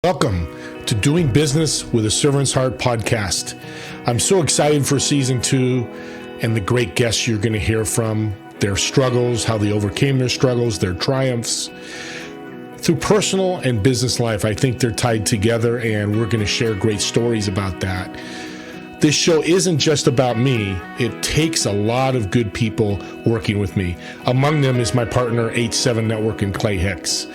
Welcome to Doing Business with a Servant's Heart podcast. I'm so excited for season 2 and the great guests you're going to hear from, their struggles, how they overcame their struggles, their triumphs. Through personal and business life, I think they're tied together, and we're going to share great stories about that. This show isn't just about me. It takes a lot of good people working with me. Among them is my partner, H7 Network, and Clay Hicks.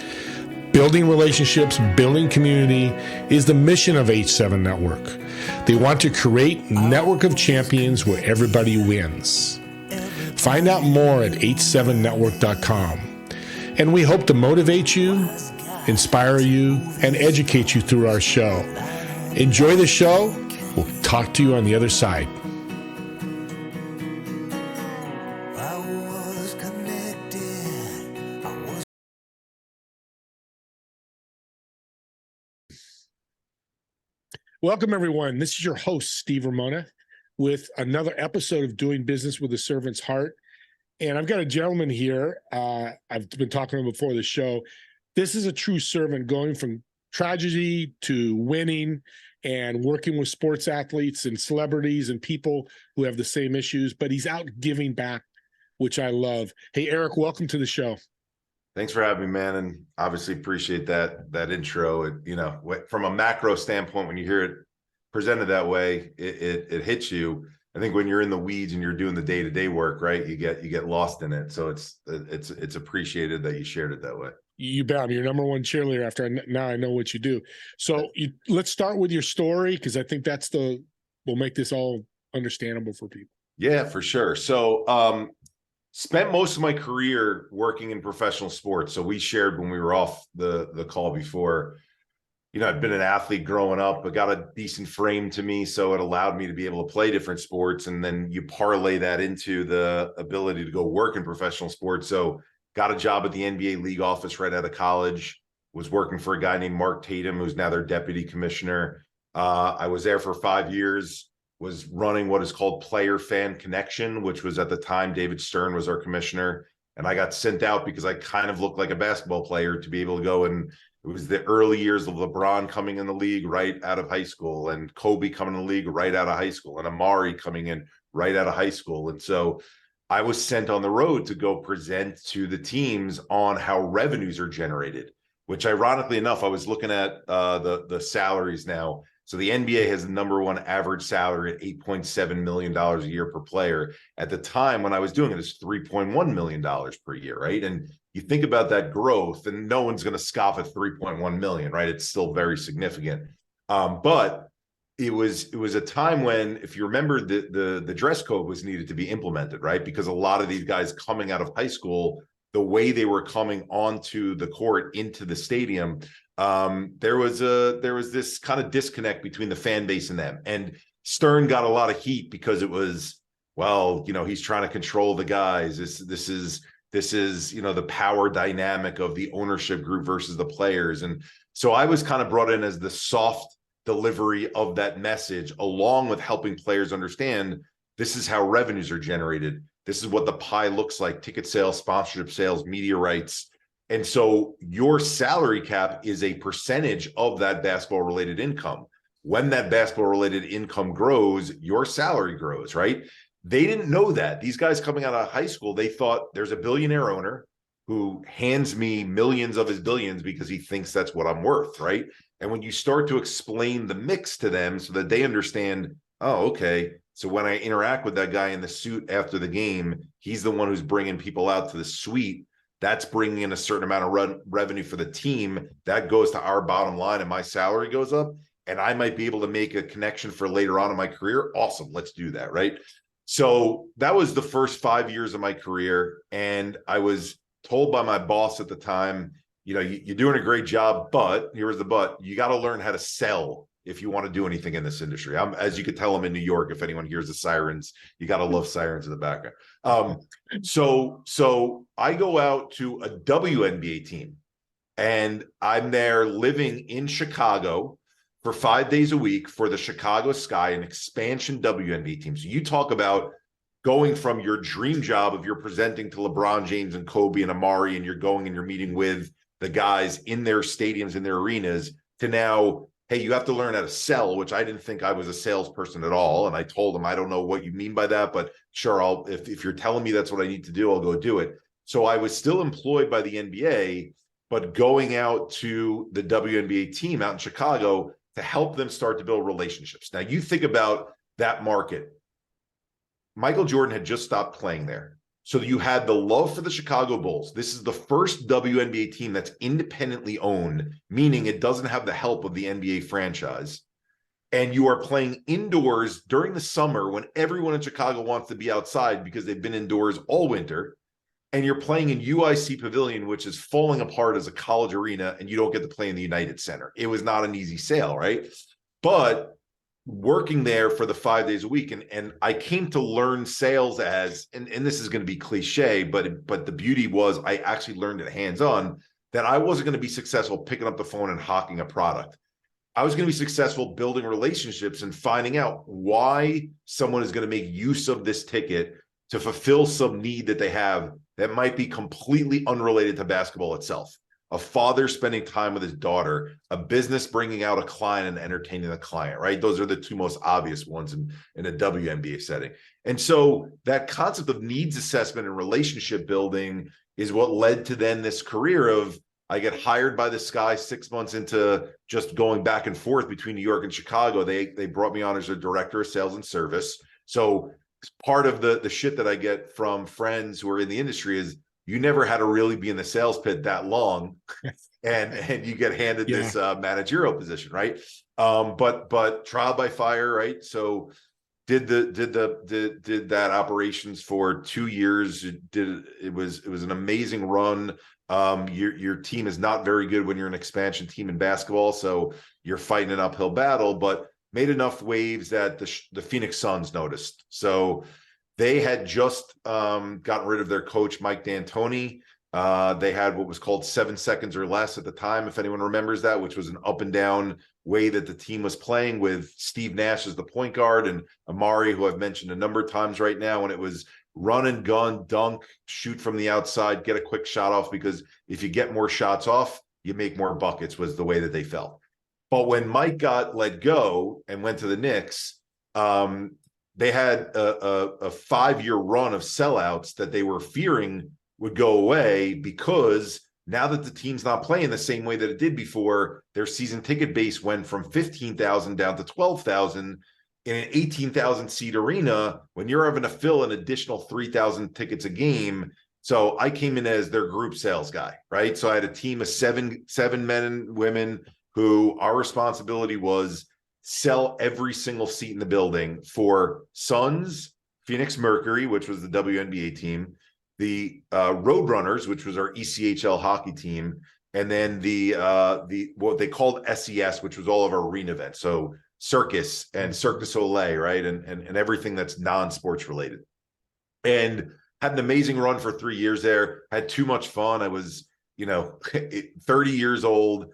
Building relationships, building community is the mission of H7 Network. They want to create a network of champions where everybody wins. Find out more at h7network.com. And we hope to motivate you, inspire you, and educate you through our show. Enjoy the show. We'll talk to you on the other side. Welcome, everyone. This is your host, Steve Ramona, with another episode of Doing Business with a Servant's Heart. And I've got a gentleman here. I've been talking to him before the show. This is a true servant, going from tragedy to winning and working with sports athletes and celebrities and people who have the same issues, but he's out giving back, which I love. Hey, Eric, welcome to the show. Thanks for having me, man, and obviously appreciate that intro. From a macro standpoint, when you hear it presented that way, it hits you. I think when you're in the weeds and you're doing the day-to-day work, right, you get lost in it. So it's appreciated that you shared it that way. You bet. I'm your number one cheerleader after now I know what you do. So let's start with your story, because I think will make this all understandable for people. Yeah, for sure. So spent most of my career working in professional sports. So we shared when we were off the call before, I'd been an athlete growing up, but got a decent frame to me. So it allowed me to be able to play different sports. And then you parlay that into the ability to go work in professional sports. So got a job at the NBA league office right out of college, was working for a guy named Mark Tatum, who's now their deputy commissioner. I was there for 5 years, was running what is called Player Fan Connection, which was at the time David Stern was our commissioner. And I got sent out because I kind of looked like a basketball player to be able to go, and it was the early years of LeBron coming in the league right out of high school, and Kobe coming in the league right out of high school, and Amari coming in right out of high school. And so I was sent on the road to go present to the teams on how revenues are generated, which ironically enough, I was looking at the salaries now. So the NBA has the number one average salary at $8.7 million a year per player. At the time when I was doing it, it's $3.1 million per year, right? And you think about that growth, and no one's going to scoff at 3.1 million, right? It's still very significant. But it was a time when, if you remember, the dress code was needed to be implemented, right? Because a lot of these guys coming out of high school, the way they were coming onto the court into the stadium, there was this kind of disconnect between the fan base and them. And Stern got a lot of heat because it was, he's trying to control the guys. This is the power dynamic of the ownership group versus the players. And so I was kind of brought in as the soft delivery of that message, along with helping players understand this is how revenues are generated. This is what the pie looks like: ticket sales, sponsorship sales, media rights. And so your salary cap is a percentage of that basketball related income. When that basketball related income grows, your salary grows, right? They didn't know that. These guys coming out of high school, they thought there's a billionaire owner who hands me millions of his billions because he thinks that's what I'm worth, right? And when you start to explain the mix to them so that they understand, oh, okay, so when I interact with that guy in the suit after the game, he's the one who's bringing people out to the suite. That's bringing in a certain amount of revenue for the team. That goes to our bottom line, and my salary goes up, and I might be able to make a connection for later on in my career. Awesome, let's do that, right? So that was the first 5 years of my career, and I was told by my boss at the time, you're doing a great job, but here's the but: you got to learn how to sell if you want to do anything in this industry. As you could tell, I'm in New York. If anyone hears the sirens, you got to love sirens in the background. So I go out to a WNBA team, and I'm there living in Chicago for 5 days a week for the Chicago Sky, an expansion WNBA team. So you talk about going from your dream job of you're presenting to LeBron James and Kobe and Amari, and you're going and you're meeting with the guys in their stadiums, in their arenas, to now, hey, you have to learn how to sell, which I didn't think I was a salesperson at all. And I told him, I don't know what you mean by that, but sure, if you're telling me that's what I need to do, I'll go do it. So I was still employed by the NBA, but going out to the WNBA team out in Chicago to help them start to build relationships. Now you think about that market. Michael Jordan had just stopped playing there. So you had the love for the Chicago Bulls. This is the first WNBA team that's independently owned, meaning it doesn't have the help of the NBA franchise. And you are playing indoors during the summer when everyone in Chicago wants to be outside because they've been indoors all winter. And you're playing in UIC Pavilion, which is falling apart as a college arena, and you don't get to play in the United Center. It was not an easy sale, right? But working there for the 5 days a week, and I came to learn sales as, and this is going to be cliche, but the beauty was I actually learned it hands-on, that I wasn't going to be successful picking up the phone and hawking a product. I was going to be successful building relationships and finding out why someone is going to make use of this ticket to fulfill some need that they have that might be completely unrelated to basketball itself. A father spending time with his daughter, a business bringing out a client and entertaining the client, right? Those are the two most obvious ones in a WNBA setting. And so that concept of needs assessment and relationship building is what led to then this career of, I get hired by the Sky 6 months into just going back and forth between New York and Chicago. They brought me on as a director of sales and service. So part of the shit that I get from friends who are in the industry is you never had to really be in the sales pit that long, and you get handed this managerial position, right? But trial by fire, right? So did that operations for 2 years. It was an amazing run. Your team is not very good when you're an expansion team in basketball, so you're fighting an uphill battle, but made enough waves that the Phoenix Suns noticed. So they had just gotten rid of their coach, Mike D'Antoni. They had what was called 7 seconds or less at the time, if anyone remembers that, which was an up and down way that the team was playing with Steve Nash as the point guard and Amari, who I've mentioned a number of times right now. And it was run and gun, dunk, shoot from the outside, get a quick shot off, because if you get more shots off, you make more buckets, was the way that they felt. But when Mike got let go and went to the Knicks, they had a 5-year run of sellouts that they were fearing would go away, because now that the team's not playing the same way that it did before, their season ticket base went from 15,000 down to 12,000 in an 18,000 seat arena when you're having to fill an additional 3,000 tickets a game. So I came in as their group sales guy, right? So I had a team of seven men and women who our responsibility was sell every single seat in the building for Suns, Phoenix Mercury, which was the WNBA team, the Roadrunners, which was our ECHL hockey team, and then the what they called SES, which was all of our arena events. So Circus and Cirque du Soleil, right? And everything that's non-sports related. And had an amazing run for 3 years there, had too much fun. I was, 30 years old,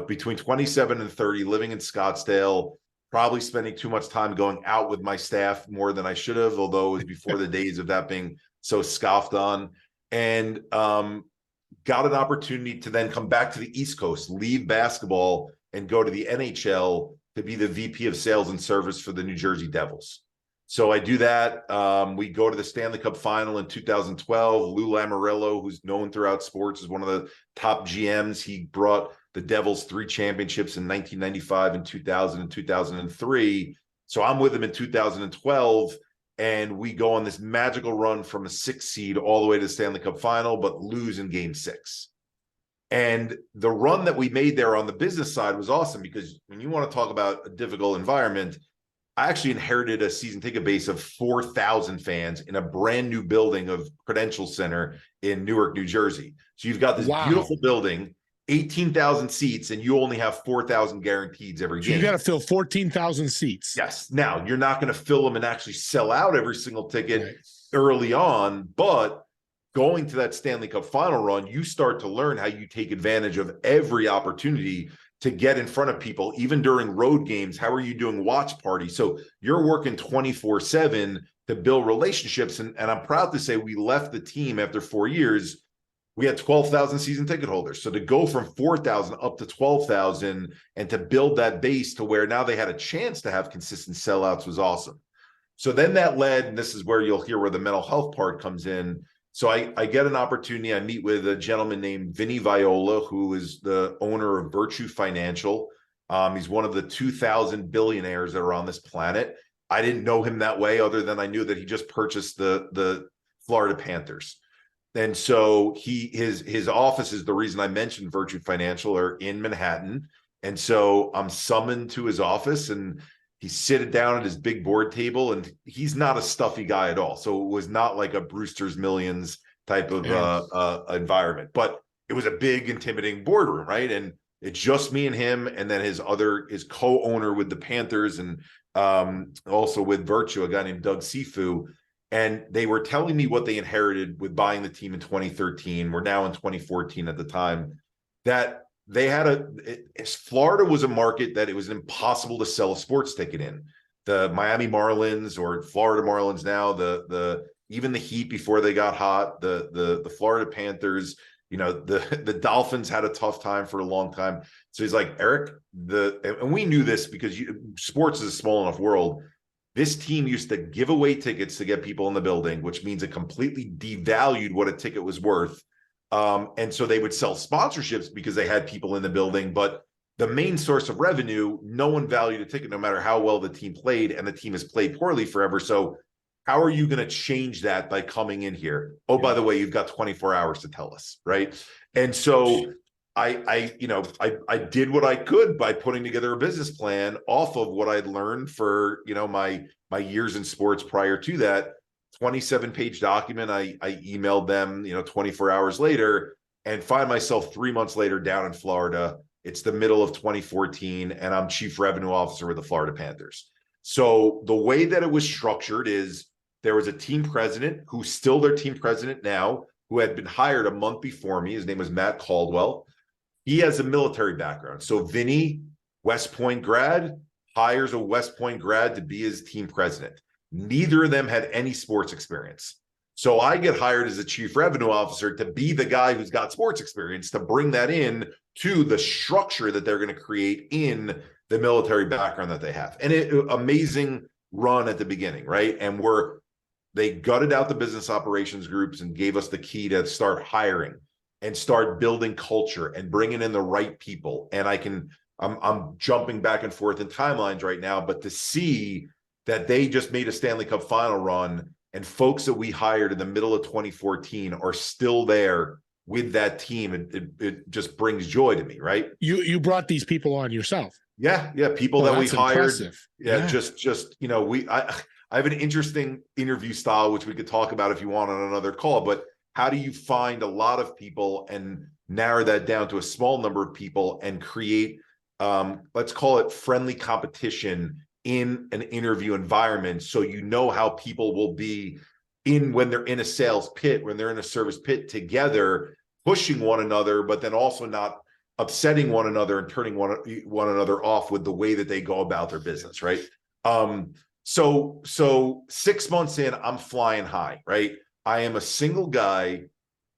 between 27 and 30, living in Scottsdale, probably spending too much time going out with my staff more than I should have, although it was before the days of that being so scoffed on, and got an opportunity to then come back to the East Coast, leave basketball and go to the NHL to be the VP of sales and service for the New Jersey Devils. So I do that. We go to the Stanley Cup final in 2012. Lou Lamoriello, who's known throughout sports, is one of the top GMs. He brought the Devils 3 championships in 1995 and 2000 and 2003. So I'm with him in 2012, and we go on this magical run from a 6 seed all the way to the Stanley Cup final, but lose in game 6. And the run that we made there on the business side was awesome, because when you want to talk about a difficult environment, I actually inherited a season ticket base of 4,000 fans in a brand new building of Prudential Center in Newark, New Jersey. So you've got this beautiful building, 18,000 seats, and you only have 4,000 guaranteed every game. So you got to fill 14,000 seats. Yes. Now, you're not going to fill them and actually sell out every single ticket early on, but going to that Stanley Cup final run, you start to learn how you take advantage of every opportunity to get in front of people, even during road games. How are you doing watch parties? So you're working 24/7 to build relationships. And I'm proud to say we left the team after 4 years we had 12,000 season ticket holders. So to go from 4,000 up to 12,000 and to build that base to where now they had a chance to have consistent sellouts was awesome. So then that led, and this is where you'll hear where the mental health part comes in. So I get an opportunity. I meet with a gentleman named Vinny Viola, who is the owner of Virtue Financial. He's one of the 2,000 billionaires that are on this planet. I didn't know him that way, other than I knew that he just purchased the Florida Panthers. And so his office is the reason I mentioned Virtue Financial are in Manhattan. And so I'm summoned to his office, and he's sitting down at his big board table, and he's not a stuffy guy at all. So it was not like a Brewster's Millions type of environment, but it was a big, intimidating boardroom, right? And it's just me and him, and then his co-owner with the Panthers, and also with Virtue, a guy named Doug Sifu. And they were telling me what they inherited with buying the team in 2013. We're now in 2014 at the time, that they had Florida was a market that it was impossible to sell a sports ticket in. The Miami Marlins, or Florida Marlins now, even the Heat before they got hot, the Florida Panthers, the Dolphins had a tough time for a long time. So he's like, Eric, and we knew this because sports is a small enough world. This team used to give away tickets to get people in the building, which means it completely devalued what a ticket was worth. And so they would sell sponsorships because they had people in the building, but the main source of revenue, no one valued a ticket no matter how well the team played, and the team has played poorly forever. So how are you going to change that by coming in here? Oh, by the way, you've got 24 hours to tell us, right? And so I did what I could by putting together a business plan off of what I'd learned for, my years in sports prior to that. 27-page document. I emailed them, 24 hours later, and find myself 3 months later down in Florida. It's the middle of 2014, and I'm chief revenue officer with the Florida Panthers. So the way that it was structured is there was a team president, who's still their team president now, who had been hired a month before me. His name was Matt Caldwell. He has a military background. So Vinny, West Point grad, hires a West Point grad to be his team president. Neither of them had any sports experience. So I get hired as a chief revenue officer to be the guy who's got sports experience, to bring that in to the structure that they're going to create in the military background that they have. And amazing run at the beginning, right? And they gutted out the business operations groups and gave us the key to start hiring and start building culture and bringing in the right people. And I'm jumping back and forth in timelines right now, but to see that they just made a Stanley Cup final run, and folks that we hired in the middle of 2014 are still there with that team, it just brings joy to me, right? You brought these people on yourself. Yeah, people that we hired. Impressive. Yeah, just I have an interesting interview style, which we could talk about if you want on another call, but how do you find a lot of people and narrow that down to a small number of people and create, let's call it friendly competition in an interview environment, so how people will be when they're in a sales pit, when they're in a service pit together, pushing one another, but then also not upsetting one another and turning one another off with the way that they go about their business, right? So 6 months in, I'm flying high, right? I am a single guy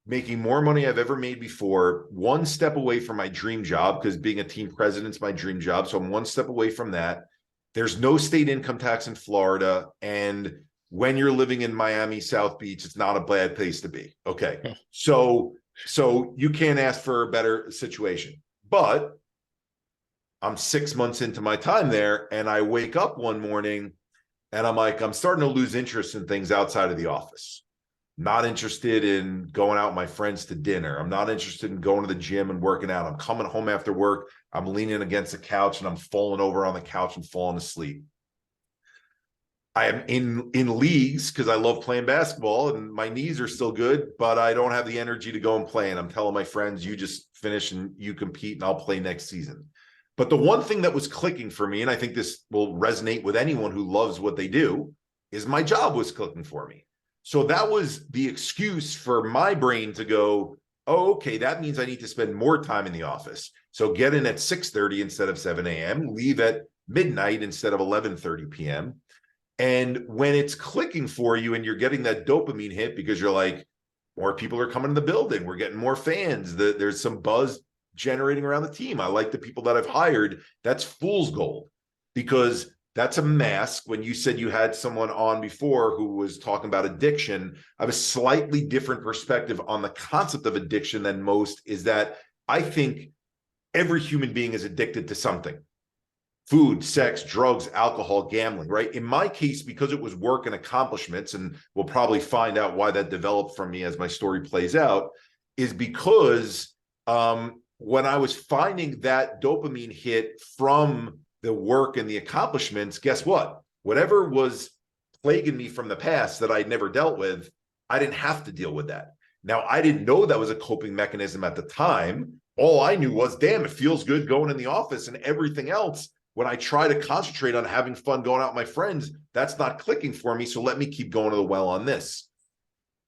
making more money I've ever made before, one step away from my dream job, because being a team president's my dream job. So I'm one step away from that. There's no state income tax in Florida. And when you're living in Miami, South Beach, it's not a bad place to be. Okay. Yeah. So you can't ask for a better situation. But I'm 6 months into my time there, and I wake up one morning and I'm starting to lose interest in things outside of the office. Not interested in going out with my friends to dinner. I'm not interested in going to the gym and working out. I'm coming home after work. I'm leaning against the couch and I'm falling over on the couch and falling asleep. I am in leagues because I love playing basketball and my knees are still good, but I don't have the energy to go and play. And I'm telling my friends, you just finish and you compete and I'll play next season. But the one thing that was clicking for me, and I think this will resonate with anyone who loves what they do, is my job was clicking for me. So that was the excuse for my brain to go, oh, okay, that means I need to spend more time in the office. So get in at 6:30 instead of 7 a.m., leave at midnight instead of 11:30 p.m. And when it's clicking for you and you're getting that dopamine hit because you're like, more people are coming to the building. We're getting more fans. There's some buzz generating around the team. I like the people that I've hired. That's fool's gold, because that's a mask. When you said you had someone on before who was talking about addiction, I have a slightly different perspective on the concept of addiction than most, is that I think every human being is addicted to something. Food, sex, drugs, alcohol, gambling, right? In my case, because it was work and accomplishments, and we'll probably find out why that developed from me as my story plays out, is because when I was finding that dopamine hit from the work and the accomplishments, guess what? Whatever was plaguing me from the past that I'd never dealt with, I didn't have to deal with that. Now, I didn't know that was a coping mechanism at the time. All I knew was, damn, it feels good going in the office, and everything else, when I try to concentrate on having fun going out with my friends, that's not clicking for me. So let me keep going to the well on this.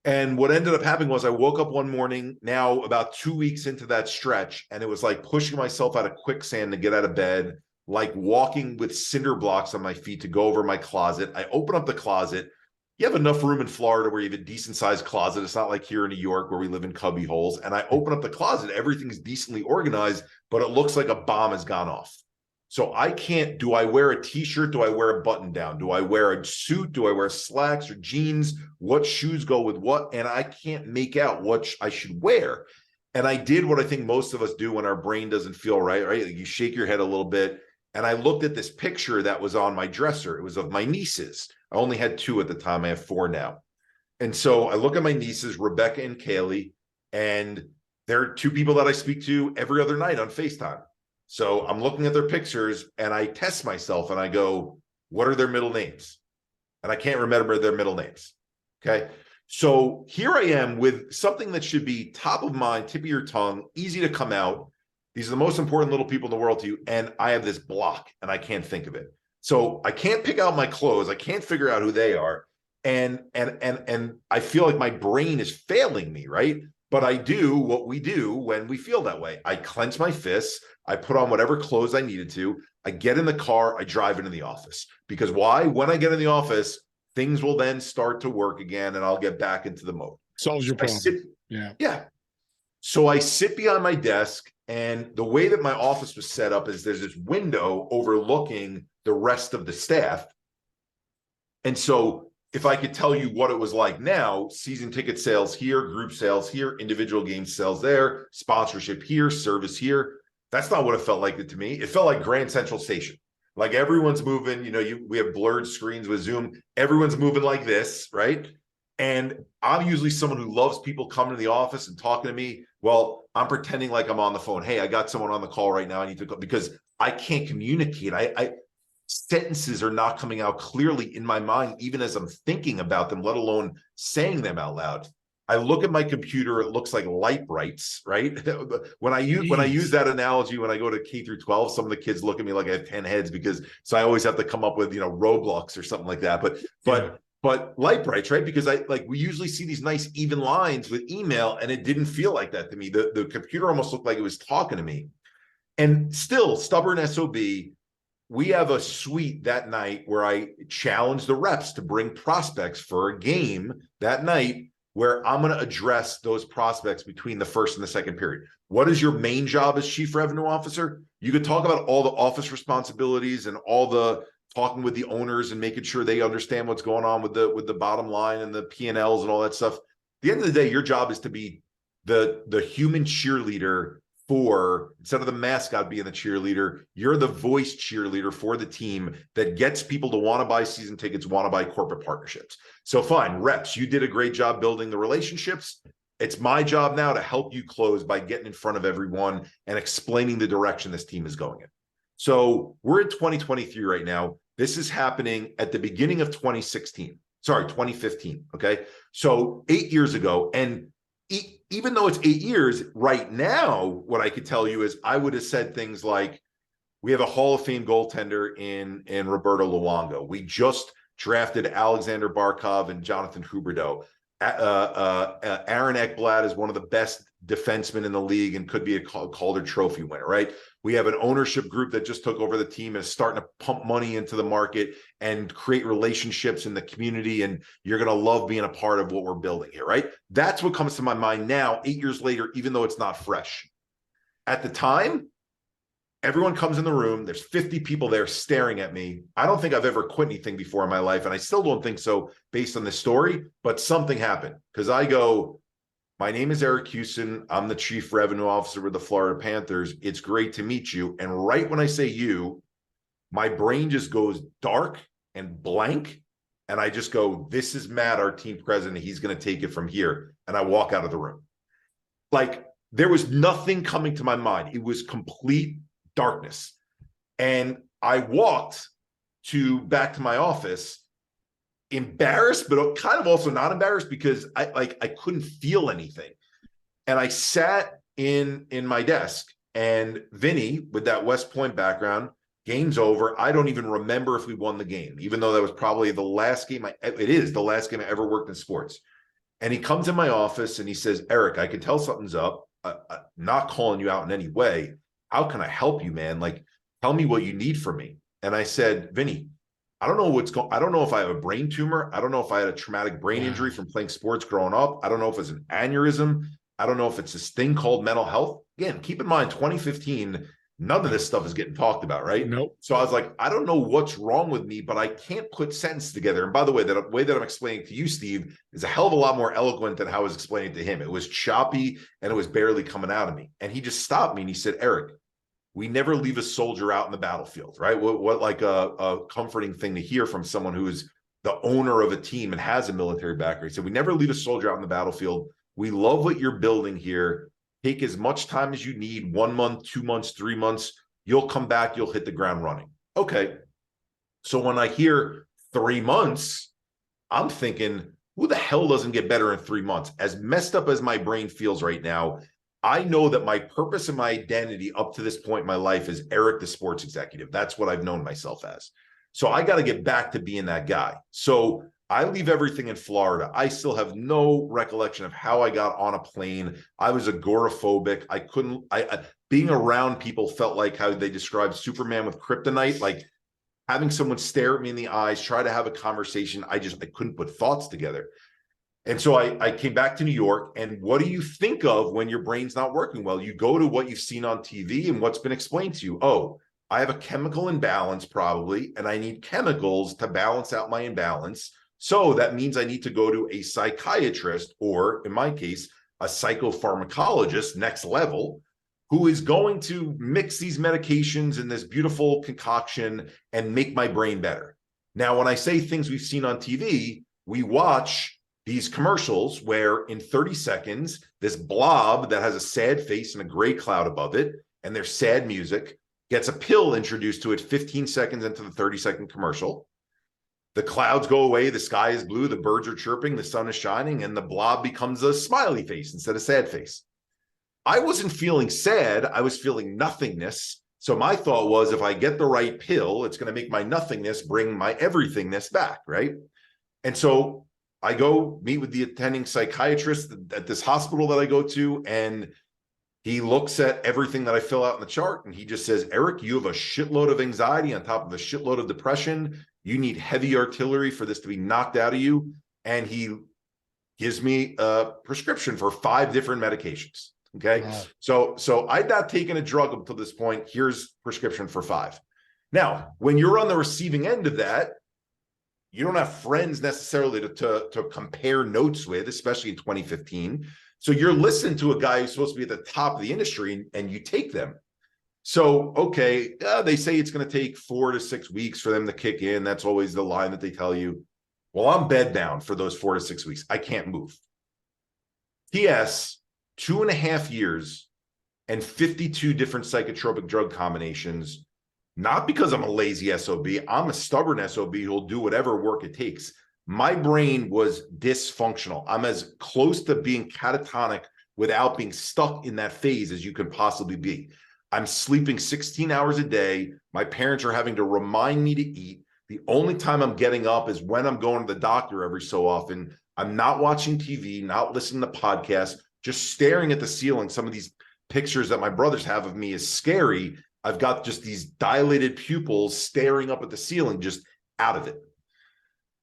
And what ended up happening was I woke up one morning, now about 2 weeks into that stretch, and it was like pushing myself out of quicksand to get out of bed, like walking with cinder blocks on my feet to go over my closet. I open up the closet. You have enough room in Florida where you have a decent sized closet. It's not like here in New York where we live in cubby holes. And I open up the closet. Everything's decently organized, but it looks like a bomb has gone off. So I can't, do I wear a t-shirt? Do I wear a button down? Do I wear a suit? Do I wear slacks or jeans? What shoes go with what? And I can't make out what I should wear. And I did what I think most of us do when our brain doesn't feel right? Like you shake your head a little bit. And I looked at this picture that was on my dresser. It was of my nieces. I only had 2 at the time. I have 4 now. And so I look at my nieces, Rebecca and Kaylee, and they're 2 people that I speak to every other night on FaceTime. So I'm looking at their pictures and I test myself and I go, what are their middle names? And I can't remember their middle names. Okay. So here I am with something that should be top of mind, tip of your tongue, easy to come out. These are the most important little people in the world to you. And I have this block and I can't think of it. So I can't pick out my clothes. I can't figure out who they are. And I feel like my brain is failing me, right? But I do what we do when we feel that way. I clench my fists. I put on whatever clothes I needed to. I get in the car. I drive into the office. Because why? When I get in the office, things will then start to work again and I'll get back into the mode. Solves your problem. Yeah. So I sit behind my desk, and the way that my office was set up is there's this window overlooking the rest of the staff. And so if I could tell you what it was like now, season ticket sales here, group sales here, individual game sales there, sponsorship here, service here. That's not what it felt like to me. It felt like Grand Central Station. Like everyone's moving, we have blurred screens with Zoom. Everyone's moving like this, right? And I'm usually someone who loves people coming to the office and talking to me. Well, I'm pretending like I'm on the phone. Hey, I got someone on the call right now. I need to go, because I can't communicate. Sentences are not coming out clearly in my mind, even as I'm thinking about them, let alone saying them out loud. I look at my computer, it looks like light brights, right? When I use that analogy, when I go to K through 12, some of the kids look at me like I have 10 heads, so I always have to come up with, Roblox or something like that. But light brights, right? Because we usually see these nice even lines with email, and it didn't feel like that to me. The computer almost looked like it was talking to me. And still, stubborn SOB, we have a suite that night where I challenge the reps to bring prospects for a game that night, where I'm going to address those prospects between the first and the second period. What is your main job as chief revenue officer? You could talk about all the office responsibilities and all the talking with the owners and making sure they understand what's going on with the bottom line and the P&Ls and all that stuff. At the end of the day, your job is to be the human cheerleader instead of the mascot being the cheerleader, you're the voice cheerleader for the team that gets people to want to buy season tickets, want to buy corporate partnerships. So fine, reps, you did a great job building the relationships. It's my job now to help you close by getting in front of everyone and explaining the direction this team is going in. So we're in 2023 right now. This is happening at the beginning of 2015. Okay. So 8 years ago. And even though it's 8 years right now, what I could tell you is I would have said things like, we have a Hall of Fame goaltender in Roberto Luongo. We just drafted Alexander Barkov and Jonathan Huberdeau. Aaron Ekblad is one of the best defenseman in the league and could be a Calder Trophy winner, right? We have an ownership group that just took over the team and is starting to pump money into the market and create relationships in the community. And you're going to love being a part of what we're building here, right? That's what comes to my mind now, 8 years later, even though it's not fresh. At the time, everyone comes in the room. There's 50 people there staring at me. I don't think I've ever quit anything before in my life. And I still don't think so based on this story, but something happened because I go, my name is Eric Kussin. I'm the Chief Revenue Officer with the Florida Panthers. It's great to meet you. And right when I say you, my brain just goes dark and blank. And I just go, this is Matt, our team president. He's going to take it from here. And I walk out of the room. Like there was nothing coming to my mind. It was complete darkness. And I walked back to my office embarrassed, but kind of also not embarrassed because I couldn't feel anything. And I sat in my desk, and Vinny, with that West Point background, game's over. I don't even remember if we won the game, even though that was probably the last game. It is the last game I ever worked in sports. And he comes in my office and he says, Eric, I can tell something's up. I'm not calling you out in any way. How can I help you, man? Like, tell me what you need from me. And I said, Vinny, I don't know what's going. I don't know if I have a brain tumor. I don't know if I had a traumatic brain injury from playing sports growing up. I don't know if it's an aneurysm. I don't know if it's this thing called mental health. Again, keep in mind, 2015, none of this stuff is getting talked about, right? Nope. So I was like, I don't know what's wrong with me, but I can't put sentences together. And by the way, that way that I'm explaining to you, Steve, is a hell of a lot more eloquent than how I was explaining to him. It was choppy and it was barely coming out of me. And he just stopped me and he said, Eric, we never leave a soldier out in the battlefield, right? What like a comforting thing to hear from someone who is the owner of a team and has a military background. He said, we never leave a soldier out in the battlefield. We love what you're building here. Take as much time as you need, 1 month, 2 months, 3 months. You'll come back, you'll hit the ground running. Okay. So when I hear 3 months, I'm thinking, who the hell doesn't get better in 3 months? As messed up as my brain feels right now, I know that my purpose and my identity up to this point in my life is Eric, the sports executive. That's what I've known myself as. So I got to get back to being that guy. So I leave everything in Florida. I still have no recollection of how I got on a plane. I was agoraphobic. I couldn't, being around people felt like how they described Superman with kryptonite, like having someone stare at me in the eyes, try to have a conversation. I couldn't put thoughts together. And so I came back to New York, and what do you think of when your brain's not working well? You go to what you've seen on TV and what's been explained to you. Oh, I have a chemical imbalance probably, and I need chemicals to balance out my imbalance. So that means I need to go to a psychiatrist, or in my case, a psychopharmacologist, next level, who is going to mix these medications in this beautiful concoction and make my brain better. Now, when I say things we've seen on TV, we watch these commercials where in 30 seconds, this blob that has a sad face and a gray cloud above it, and there's sad music, gets a pill introduced to it 15 seconds into the 30-second commercial. The clouds go away, the sky is blue, the birds are chirping, the sun is shining, and the blob becomes a smiley face instead of sad face. I wasn't feeling sad, I was feeling nothingness. So my thought was, if I get the right pill, it's going to make my nothingness bring my everythingness back, right? And so I go meet with the attending psychiatrist at this hospital that I go to, and he looks at everything that I fill out in the chart, and he just says, Eric, you have a shitload of anxiety on top of a shitload of depression. You need heavy artillery for this to be knocked out of you. And he gives me a prescription for 5 different medications. Okay. Wow. So I'd not taken a drug up to this point. Here's prescription for 5. Now, when you're on the receiving end of that, you don't have friends necessarily to compare notes with, especially in 2015. So you're listening to a guy who's supposed to be at the top of the industry, and you take them. So, okay, they say it's going to take 4 to 6 weeks for them to kick in. That's always the line that they tell you. Well, I'm bedbound for those 4 to 6 weeks. I can't move. P.S., 2.5 years and 52 different psychotropic drug combinations. Not because I'm a lazy SOB. I'm a stubborn SOB who'll do whatever work it takes. My brain was dysfunctional. I'm as close to being catatonic without being stuck in that phase as you can possibly be. I'm sleeping 16 hours a day. My parents are having to remind me to eat. The only time I'm getting up is when I'm going to the doctor every so often. I'm not watching TV, not listening to podcasts, just staring at the ceiling. Some of these pictures that my brothers have of me is scary. I've got just these dilated pupils staring up at the ceiling, just out of it.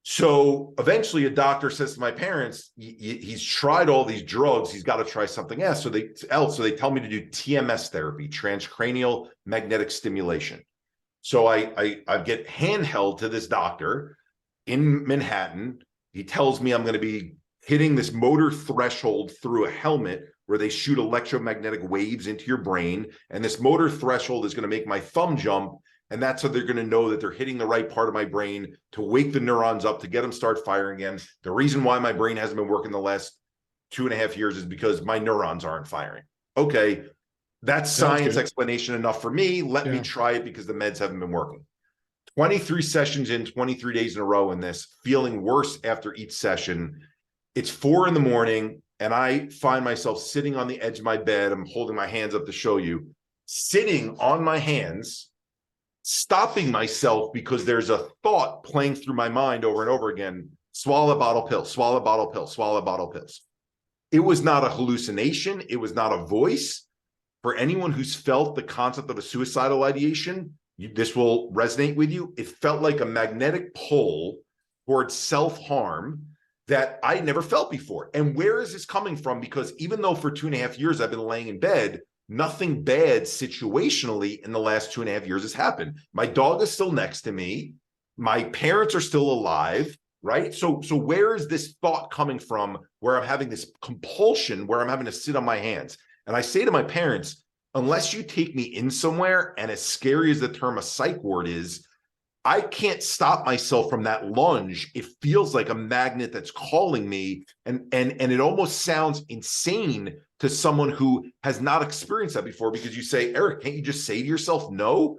So eventually a doctor says to my parents, he's tried all these drugs, he's got to try something else. So they tell me to do TMS therapy, transcranial magnetic stimulation. So I get handheld to this doctor in Manhattan. He tells me I'm going to be hitting this motor threshold through a helmet where they shoot electromagnetic waves into your brain. And this motor threshold is going to make my thumb jump. And that's how they're going to know that they're hitting the right part of my brain to wake the neurons up, to get them start firing again. The reason why my brain hasn't been working the last 2.5 years is because my neurons aren't firing. Okay, that's science explanation enough for me. Let me try it because the meds haven't been working. 23 sessions in, 23 days in a row in this, feeling worse after each session. It's 4 a.m. and I find myself sitting on the edge of my bed. I'm holding my hands up to show you, sitting on my hands, stopping myself because there's a thought playing through my mind over and over again. Swallow a bottle pill, swallow a bottle pill, swallow a bottle pills. It was not a hallucination. It was not a voice. For anyone who's felt the concept of a suicidal ideation, this will resonate with you. It felt like a magnetic pull towards self-harm that I never felt before. And where is this coming from? Because even though for 2.5 years I've been laying in bed, nothing bad situationally in the last 2.5 years has happened. My dog is still next to me. My parents are still alive, right? So where is this thought coming from where I'm having this compulsion, where I'm having to sit on my hands? And I say to my parents, unless you take me in somewhere, and as scary as the term a psych ward is, I can't stop myself from that lunge. It feels like a magnet that's calling me, and it almost sounds insane to someone who has not experienced that before, because you say, Eric, can't you just say to yourself, no?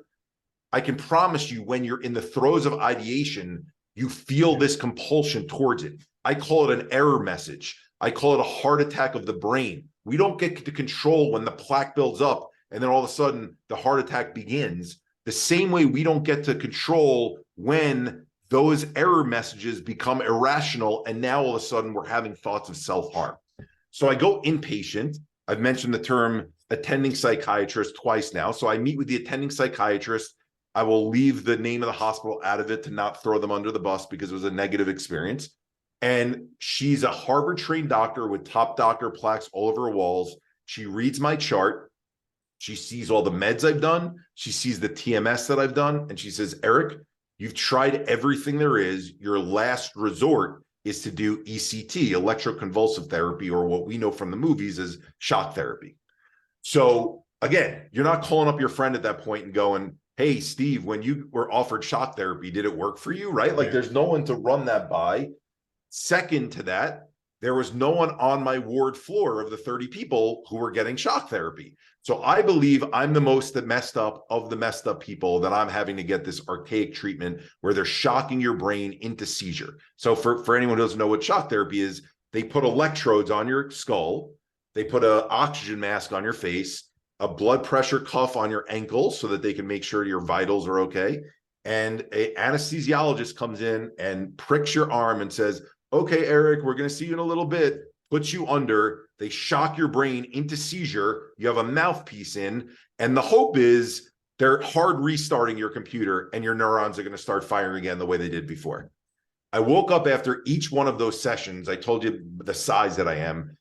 I can promise you, when you're in the throes of ideation, you feel this compulsion towards it. I call it an error message. I call it a heart attack of the brain. We don't get to control when the plaque builds up and then all of a sudden the heart attack begins. The same way we don't get to control when those error messages become irrational and now all of a sudden we're having thoughts of self-harm. So I go inpatient. I've mentioned the term attending psychiatrist twice now. So I meet with the attending psychiatrist. I will leave the name of the hospital out of it to not throw them under the bus because it was a negative experience. And she's a Harvard-trained doctor with top doctor plaques all over her walls. She reads my chart. She sees all the meds I've done. She sees the TMS that I've done. And she says, Eric, you've tried everything there is. Your last resort is to do ECT, electroconvulsive therapy, or what we know from the movies as shock therapy. So again, you're not calling up your friend at that point and going, hey, Steve, when you were offered shock therapy, did it work for you? Right? Like there's no one to run that by. Second to that, there was no one on my ward floor of the 30 people who were getting shock therapy. So I believe I'm the most messed up of the messed up people, that I'm having to get this archaic treatment where they're shocking your brain into seizure. So for anyone who doesn't know what shock therapy is, they put electrodes on your skull. They put an oxygen mask on your face, a blood pressure cuff on your ankle so that they can make sure your vitals are okay. And an anesthesiologist comes in and pricks your arm and says, okay, Eric, we're going to see you in a little bit, puts you under, they shock your brain into seizure, you have a mouthpiece in, and the hope is they're hard restarting your computer and your neurons are going to start firing again the way they did before. I woke up after each one of those sessions. I told you the size that I am.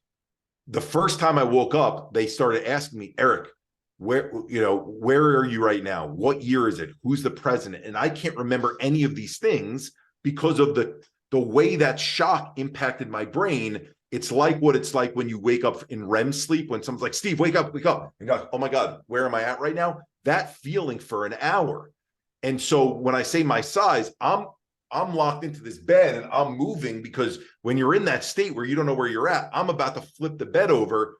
The first time I woke up, they started asking me, Eric, where are you right now? What year is it? Who's the president? And I can't remember any of these things because of the way that shock impacted my brain. It's like what it's like when you wake up in REM sleep, when someone's like, Steve, wake up, wake up. And go, oh my God, where am I at right now? That feeling for an hour. And so when I say my size, I'm locked into this bed and I'm moving, because when you're in that state where you don't know where you're at, I'm about to flip the bed over.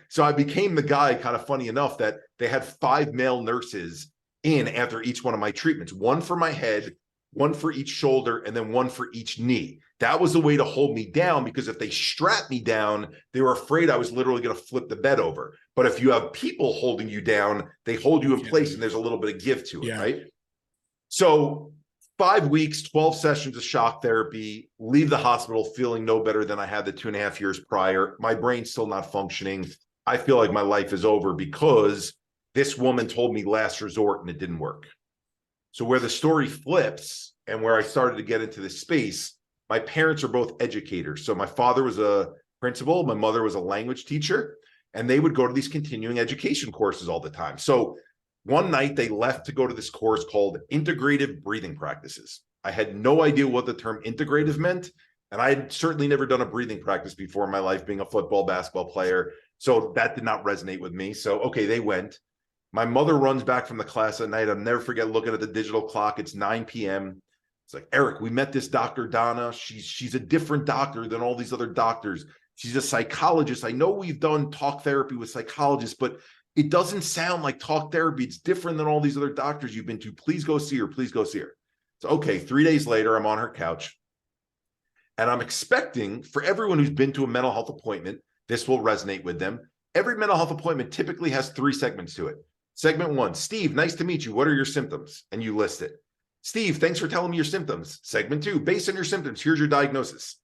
So I became the guy, kind of funny enough, that they had 5 male nurses in after each one of my treatments, one for my head, one for each shoulder, and then one for each knee. That was the way to hold me down, because if they strapped me down, they were afraid I was literally going to flip the bed over. But if you have people holding you down, they hold you in place and there's a little bit of give to it, right? So 5 weeks, 12 sessions of shock therapy, leave the hospital feeling no better than I had the 2.5 years prior. My brain's still not functioning. I feel like my life is over because this woman told me last resort and it didn't work. So where the story flips and where I started to get into this space, my parents are both educators. So my father was a principal, my mother was a language teacher, and they would go to these continuing education courses all the time. So one night they left to go to this course called Integrative Breathing Practices. I had no idea what the term integrative meant, and I had certainly never done a breathing practice before in my life, being a football, basketball player. So that did not resonate with me. So, okay, they went. My mother runs back from the class at night. I'll never forget looking at the digital clock. It's 9 p.m. It's like, Eric, we met this Dr. Donna. She's a different doctor than all these other doctors. She's a psychologist. I know we've done talk therapy with psychologists, but it doesn't sound like talk therapy. It's different than all these other doctors you've been to. Please go see her. Please go see her. So, okay, 3 days later, I'm on her couch. And I'm expecting, for everyone who's been to a mental health appointment, this will resonate with them. Every mental health appointment typically has 3 segments to it. Segment 1, Steve, nice to meet you. What are your symptoms? And you list it. Steve, thanks for telling me your symptoms. Segment 2, based on your symptoms, here's your diagnosis.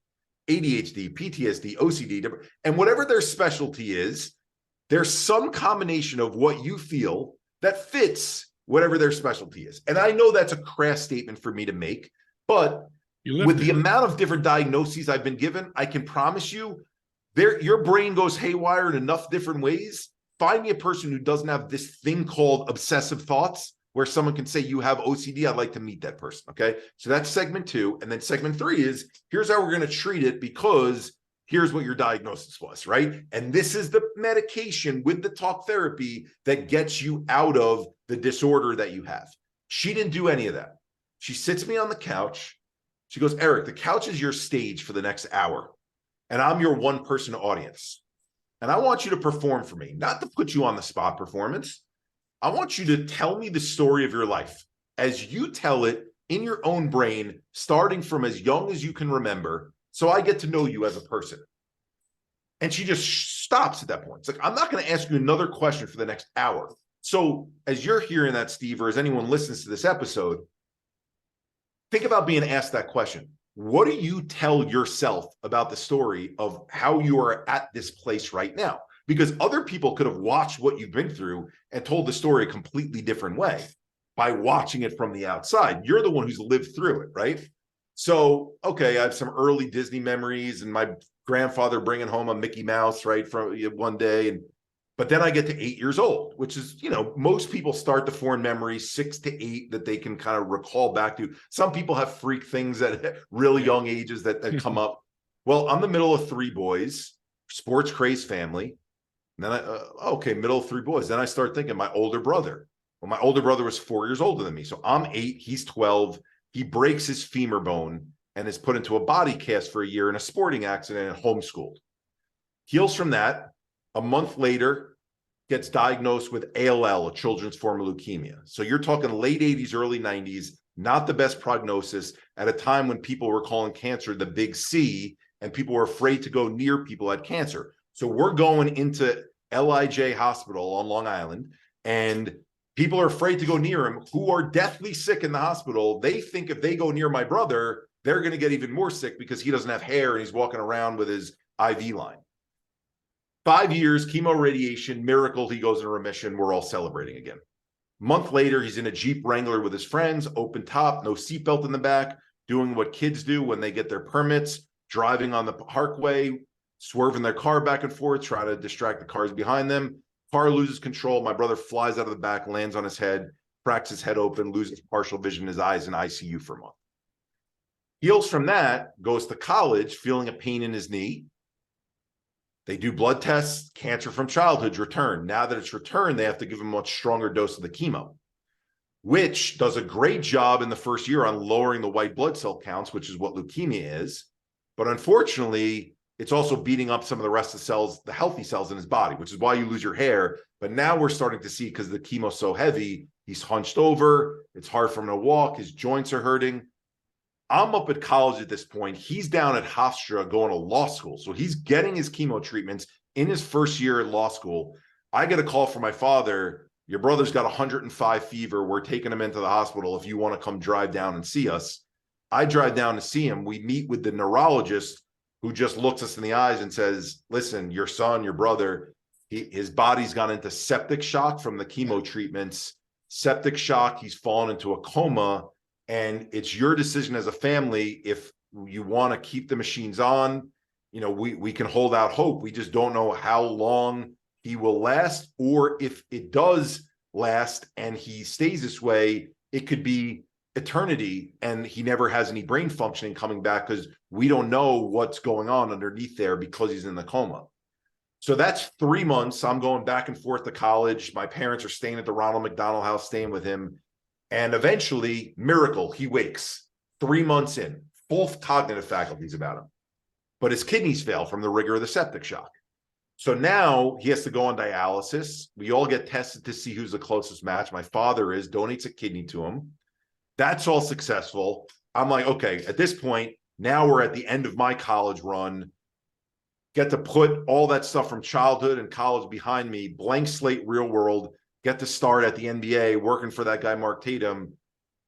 ADHD, PTSD, OCD, and whatever their specialty is, there's some combination of what you feel that fits whatever their specialty is. And I know that's a crass statement for me to make, but with the amount of different diagnoses I've been given, I can promise you, your brain goes haywire in enough different ways. Find me a person who doesn't have this thing called obsessive thoughts, where someone can say you have OCD. I'd like to meet that person. Okay. So that's segment 2. And then segment 3 is, here's how we're going to treat it because here's what your diagnosis was, right? And this is the medication with the talk therapy that gets you out of the disorder that you have. She didn't do any of that. She sits me on the couch. She goes, Eric, the couch is your stage for the next hour. And I'm your one-person audience. And I want you to perform for me, not to put you on the spot performance. I want you to tell me the story of your life as you tell it in your own brain, starting from as young as you can remember, so I get to know you as a person. And she just stops at that point. It's like, I'm not going to ask you another question for the next hour. So as you're hearing that, Steve, or as anyone listens to this episode, think about being asked that question. What do you tell yourself about the story of how you are at this place right now? Because other people could have watched what you've been through and told the story a completely different way by watching it from the outside. You're the one who's lived through it, right? So, okay, I have some early Disney memories and my grandfather bringing home a Mickey Mouse, right, from one day. But then I get to 8 years old, which is, most people start to form memories 6 to 8 that they can kind of recall back to. Some people have freak things at really young ages that come up. Well, I'm the middle of 3 boys, sports crazed family. And then middle of 3 boys. Then I start thinking my older brother. Well, my older brother was 4 years older than me. So I'm 8, he's 12. He breaks his femur bone and is put into a body cast for a year in a sporting accident and homeschooled. Heals from that. A month later, gets diagnosed with ALL, a children's form of leukemia. So you're talking late 80s, early 90s, not the best prognosis at a time when people were calling cancer the big C and people were afraid to go near people who had cancer. So we're going into LIJ Hospital on Long Island and people are afraid to go near him who are deathly sick in the hospital. They think if they go near my brother, they're going to get even more sick because he doesn't have hair and he's walking around with his IV line. 5 years, chemo, radiation, miracle, he goes in remission. We're all celebrating again. A month later, he's in a Jeep Wrangler with his friends, open top, no seatbelt in the back, doing what kids do when they get their permits, driving on the parkway, swerving their car back and forth, try to distract the cars behind them. Car loses control. My brother flies out of the back, lands on his head, cracks his head open, loses partial vision in his eyes in ICU for a month. Heals from that, goes to college, feeling a pain in his knee. They do blood tests, cancer from childhood's returned. Now that it's returned, they have to give him a much stronger dose of the chemo, which does a great job in the first year on lowering the white blood cell counts, which is what leukemia is. But unfortunately, it's also beating up some of the rest of the cells, the healthy cells in his body, which is why you lose your hair. But now we're starting to see, because the chemo's so heavy, he's hunched over. It's hard for him to walk. His joints are hurting. I'm up at college at this point. He's down at Hofstra going to law school. So he's getting his chemo treatments in his first year at law school. I get a call from my father. your brother's got 105 fever. We're taking him into the hospital. If you want to come drive down and see us. I drive down to see him. We meet with the neurologist who just looks us in the eyes and says, listen, your son, your brother, his body's gone into septic shock from the chemo treatments, septic shock. He's fallen into a coma. And it's your decision as a family. If you want to keep the machines on, we can hold out hope. We just don't know how long he will last, or if it does last and he stays this way, it could be eternity and he never has any brain functioning coming back because we don't know what's going on underneath there because he's in the coma. So that's 3 months. I'm going back and forth to college. My parents are staying at the Ronald McDonald House, staying with him. And eventually, miracle, he wakes 3 months in, full cognitive faculties about him. But his kidneys fail from the rigor of the septic shock. So now he has to go on dialysis. We all get tested to see who's the closest match. My father donates a kidney to him. That's all successful. I'm like, okay, at this point, now we're at the end of my college run. Get to put all that stuff from childhood and college behind me, blank slate, real world, get to start at the NBA, working for that guy, Mark Tatum.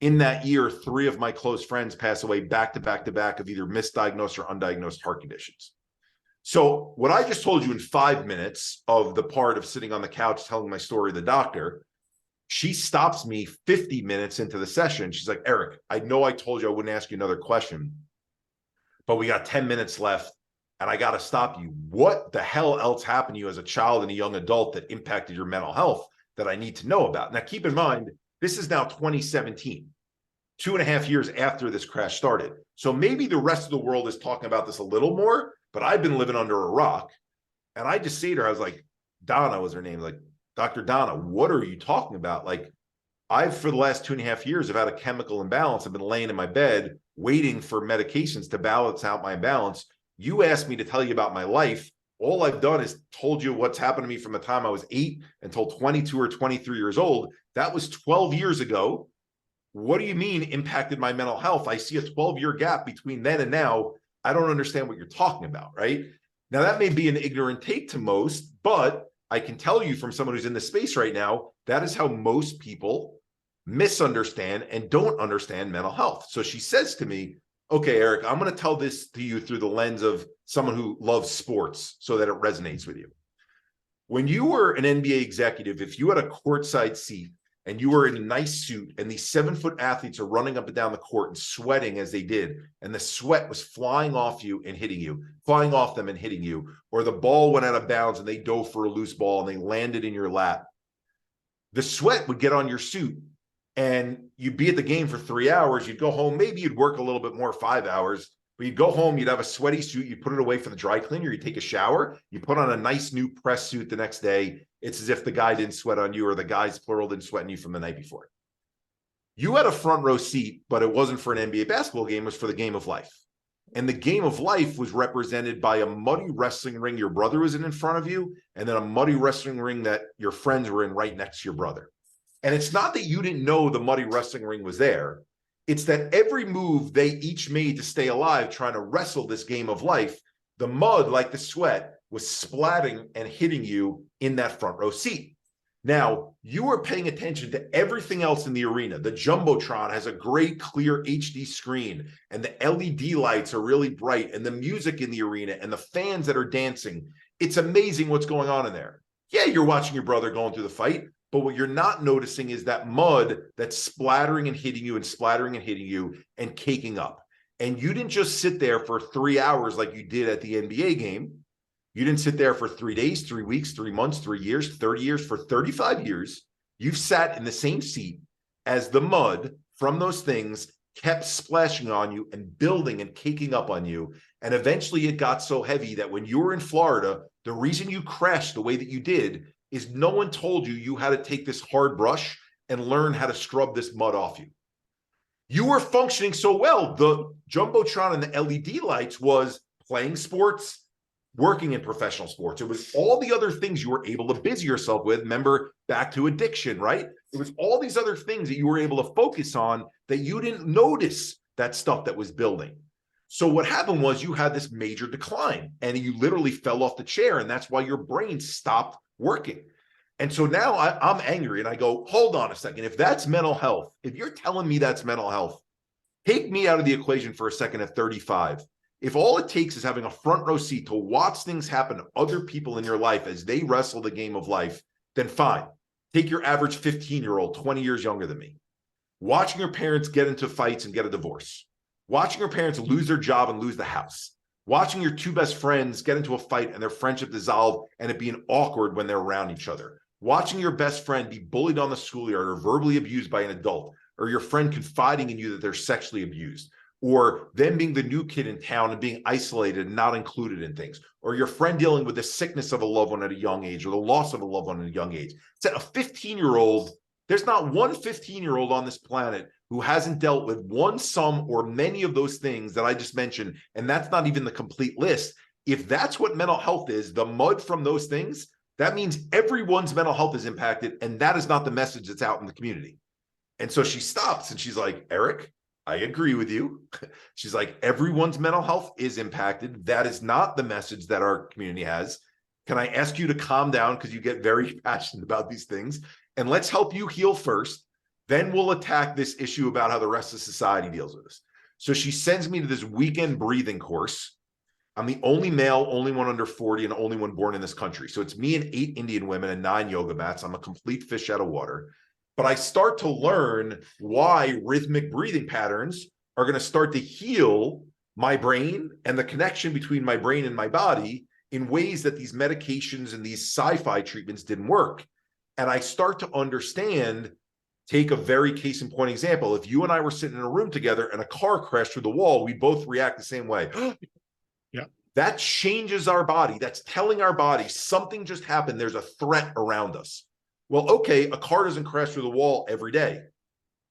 In that year, 3 of my close friends pass away back to back to back of either misdiagnosed or undiagnosed heart conditions. So what I just told you in 5 minutes of the part of sitting on the couch telling my story to the doctor, she stops me 50 minutes into the session. She's like, Eric, I know I told you I wouldn't ask you another question, but we got 10 minutes left and I got to stop you. What the hell else happened to you as a child and a young adult that impacted your mental health that I need to know about? Now, keep in mind, this is now 2017, 2.5 years after this crash started. So maybe the rest of the world is talking about this a little more, but I've been living under a rock. And I just say to her, I was like, Donna was her name, like, Dr. Donna, what are you talking about? Like, I've, for the last 2.5 years, have had a chemical imbalance. I've been laying in my bed waiting for medications to balance out my imbalance. You asked me to tell you about my life. All I've done is told you what's happened to me from the time I was 8 until 22 or 23 years old. That was 12 years ago. What do you mean impacted my mental health? I see a 12-year gap between then and now. I don't understand what you're talking about, right? Now, that may be an ignorant take to most, but I can tell you from someone who's in the space right now, that is how most people misunderstand and don't understand mental health. So she says to me, okay, Eric, I'm going to tell this to you through the lens of someone who loves sports so that it resonates with you. When you were an NBA executive, if you had a courtside seat and you were in a nice suit and these 7-foot athletes are running up and down the court and sweating as they did, and the sweat was flying off you and hitting you, flying off them and hitting you, or the ball went out of bounds and they dove for a loose ball and they landed in your lap, the sweat would get on your suit and you'd be at the game for 3 hours. You'd go home. Maybe you'd work a little bit more, 5 hours, but you'd go home. You'd have a sweaty suit. You'd put it away for the dry cleaner. You'd take a shower. You put on a nice new press suit the next day. It's as if the guy didn't sweat on you or the guys, plural, didn't sweat on you from the night before. You had a front row seat, but it wasn't for an NBA basketball game. It was for the game of life. And the game of life was represented by a muddy wrestling ring your brother was in front of you, and then a muddy wrestling ring that your friends were in right next to your brother. And it's not that you didn't know the muddy wrestling ring was there. It's that every move they each made to stay alive, trying to wrestle this game of life, the mud, like the sweat, was splatting and hitting you in that front row seat. Now, you are paying attention to everything else in the arena. The Jumbotron has a great clear HD screen, and the LED lights are really bright, and the music in the arena, and the fans that are dancing. It's amazing what's going on in there. Yeah, you're watching your brother going through the fight, but what you're not noticing is that mud that's splattering and hitting you and splattering and hitting you and caking up. And you didn't just sit there for 3 hours like you did at the NBA game. You didn't sit there for 3 days, 3 weeks, 3 months, 3 years, 30 years. For 35 years, you've sat in the same seat as the mud from those things kept splashing on you and building and caking up on you. And eventually it got so heavy that when you were in Florida, the reason you crashed the way that you did is no one told you you had to take this hard brush and learn how to scrub this mud off you. You were functioning so well. The Jumbotron and the LED lights was playing sports, working in professional sports. It was all the other things you were able to busy yourself with. Remember, back to addiction, right? It was all these other things that you were able to focus on that you didn't notice that stuff that was building. So what happened was you had this major decline and you literally fell off the chair, and that's why your brain stopped working. And so now I'm angry and I go, hold on a second. If that's mental health, if you're telling me that's mental health, take me out of the equation for a second at 35. If all it takes is having a front row seat to watch things happen to other people in your life as they wrestle the game of life, then fine. Take your average 15-year-old, 20 years younger than me. Watching your parents get into fights and get a divorce. Watching your parents lose their job and lose the house. Watching your two best friends get into a fight and their friendship dissolve and it being awkward when they're around each other. Watching your best friend be bullied on the schoolyard or verbally abused by an adult, or your friend confiding in you that they're sexually abused, or them being the new kid in town and being isolated and not included in things, or your friend dealing with the sickness of a loved one at a young age or the loss of a loved one at a young age. It's a 15-year-old, there's not one 15-year-old on this planet who hasn't dealt with one, some, or many of those things that I just mentioned, and that's not even the complete list. If that's what mental health is, the mud from those things, that means everyone's mental health is impacted, and that is not the message that's out in the community. And so she stops and she's like, Eric, I agree with you. She's like, everyone's mental health is impacted. That is not the message that our community has. Can I ask you to calm down because you get very passionate about these things? And let's help you heal first. Then we'll attack this issue about how the rest of society deals with this. So she sends me to this weekend breathing course. I'm the only male, only one under 40, and only one born in this country. So it's me and 8 Indian women and 9 yoga mats. I'm a complete fish out of water. But I start to learn why rhythmic breathing patterns are going to start to heal my brain and the connection between my brain and my body in ways that these medications and these sci-fi treatments didn't work. And I start to understand, take a very case in point example. If you and I were sitting in a room together and a car crashed through the wall, we both react the same way. Yeah. That changes our body. That's telling our body something just happened. There's a threat around us. Well, okay, a car doesn't crash through the wall every day,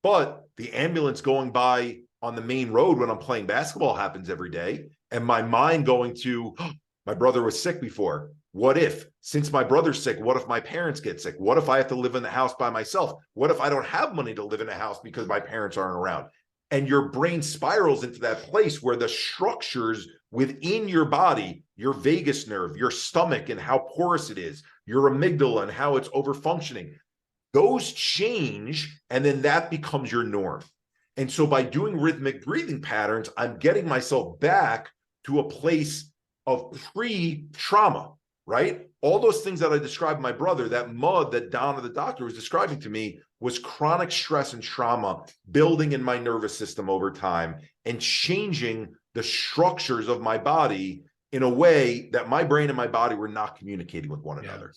but the ambulance going by on the main road when I'm playing basketball happens every day. And my mind going to, oh, my brother was sick before. What if, since my brother's sick, what if my parents get sick? What if I have to live in the house by myself? What if I don't have money to live in a house because my parents aren't around? And your brain spirals into that place where the structures within your body, your vagus nerve, your stomach and how porous it is, your amygdala and how it's overfunctioning, those change, and then that becomes your norm. And so by doing rhythmic breathing patterns, I'm getting myself back to a place of pre-trauma, right? All those things that I described my brother, that mud that Donna, the doctor, was describing to me, was chronic stress and trauma building in my nervous system over time and changing the structures of my body in a way that my brain and my body were not communicating with one another.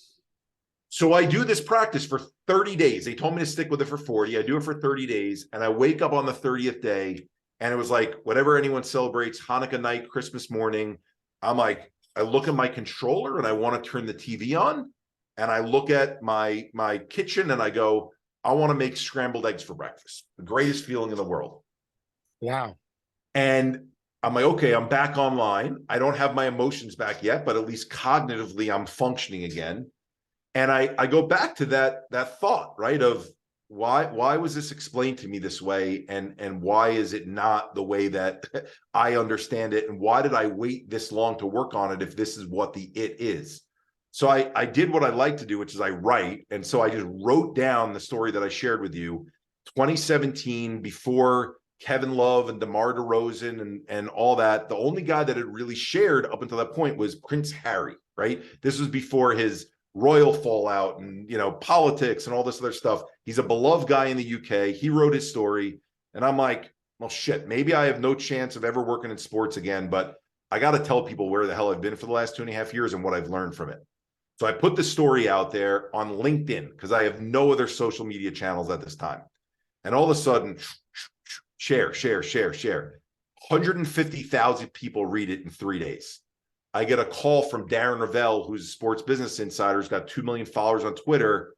So I do this practice for 30 days. They told me to stick with it for 40. I do it for 30 days. And I wake up on the 30th day. And it was like, whatever anyone celebrates, Hanukkah night, Christmas morning, I'm like, I look at my controller and I want to turn the TV on. And I look at my kitchen and I go, I want to make scrambled eggs for breakfast. The greatest feeling in the world. Wow. And I'm like, okay, I'm back online. I don't have my emotions back yet, but at least cognitively I'm functioning again. And I go back to that thought, right? Of why was this explained to me this way? And why is it not the way that I understand it? And why did I wait this long to work on it if this is what the it is? So I did what I like to do, which is I write. And so I just wrote down the story that I shared with you, 2017, before Kevin Love and DeMar DeRozan and all that. The only guy that had really shared up until that point was Prince Harry, right? This was before his royal fallout and, politics and all this other stuff. He's a beloved guy in the UK. He wrote his story. And I'm like, well, shit, maybe I have no chance of ever working in sports again, but I got to tell people where the hell I've been for the last 2.5 years and what I've learned from it. So I put the story out there on LinkedIn because I have no other social media channels at this time. And all of a sudden, share. 150,000 people read it in 3 days. I get a call from Darren Ravel, who's a sports business insider, who's got 2 million followers on Twitter.